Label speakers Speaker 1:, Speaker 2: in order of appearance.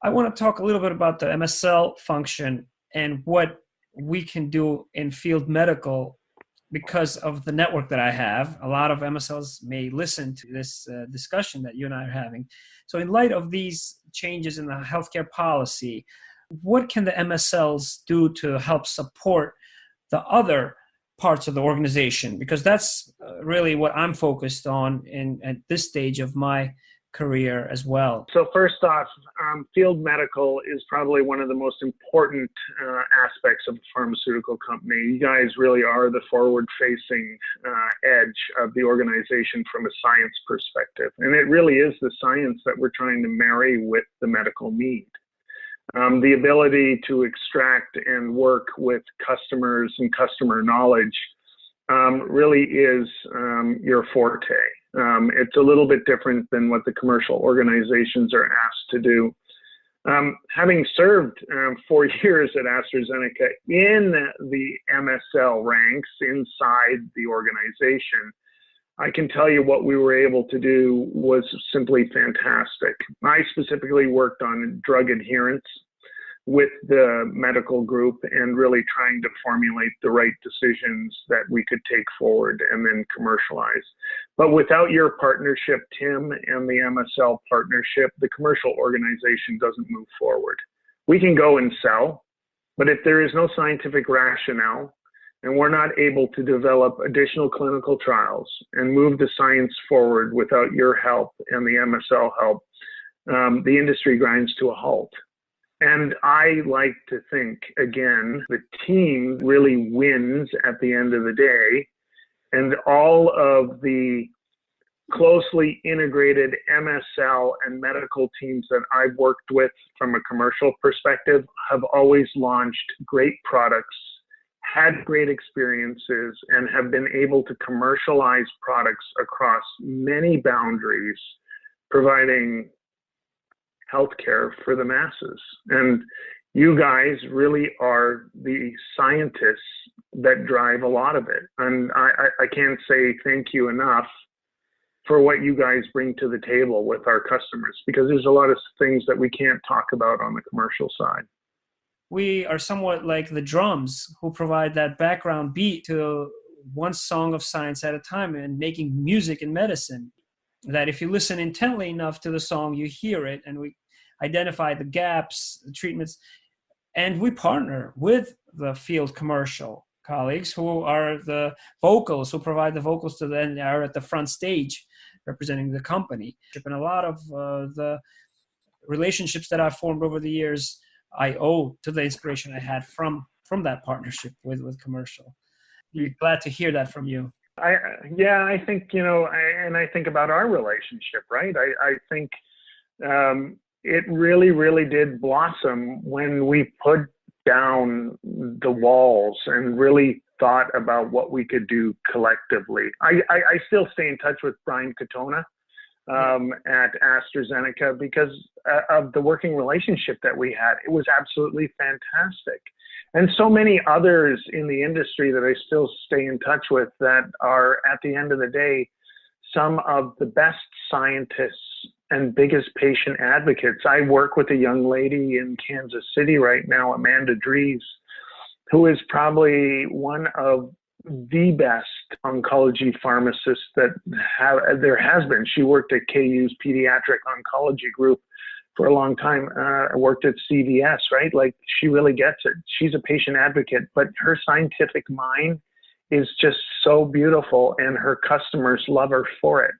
Speaker 1: I want to talk a little bit about the MSL function and what we can do in field medical because of the network that I have. A lot of MSLs may listen to this discussion that you and I are having. So in light of these changes in the healthcare policy, what can the MSLs do to help support the other parts of the organization? Because that's really what I'm focused on at this stage of my career as well.
Speaker 2: So first off, field medical is probably one of the most important aspects of a pharmaceutical company. You guys really are the forward-facing edge of the organization from a science perspective. And it really is the science that we're trying to marry with the medical need. The ability to extract and work with customers and customer knowledge really is your forte. It's a little bit different than what the commercial organizations are asked to do. Having served 4 years at AstraZeneca in the MSL ranks inside the organization, I can tell you what we were able to do was simply fantastic. I specifically worked on drug adherence with the medical group and really trying to formulate the right decisions that we could take forward and then commercialize. But without your partnership, Tim, and the MSL partnership, the commercial organization doesn't move forward. We can go and sell, but if there is no scientific rationale and we're not able to develop additional clinical trials and move the science forward without your help and the MSL help, the industry grinds to a halt. And I like to think, again, the team really wins at the end of the day. And all of the closely integrated MSL and medical teams that I've worked with from a commercial perspective have always launched great products, had great experiences, and have been able to commercialize products across many boundaries, providing healthcare for the masses. And you guys really are the scientists that drive a lot of it. And I can't say thank you enough for what you guys bring to the table with our customers, because there's a lot of things that we can't talk about on the commercial side.
Speaker 1: We are somewhat like the drums who provide that background beat to one song of science at a time and making music in medicine. That if you listen intently enough to the song, you hear it, and we identify the gaps, the treatments, and we partner with the field commercial colleagues who are the vocals, who provide the vocals to them, are at the front stage representing the company. And a lot of the relationships that I've formed over the years, I owe to the inspiration I had from that partnership with commercial. We're glad to hear that from you.
Speaker 2: I think, and I think about our relationship, right? I think it really, really did blossom when we put down the walls and really thought about what we could do collectively. I still stay in touch with Brian Katona at AstraZeneca because of the working relationship that we had. It was absolutely fantastic. And so many others in the industry that I still stay in touch with that are, at the end of the day, some of the best scientists and biggest patient advocates. I work with a young lady in Kansas City right now, Amanda Dries, who is probably one of the best oncology pharmacists that there has been. She worked at KU's pediatric oncology group for a long time. Worked at CVS, right? Like, she really gets it. She's a patient advocate, but her scientific mind is just so beautiful, and her customers love her for it.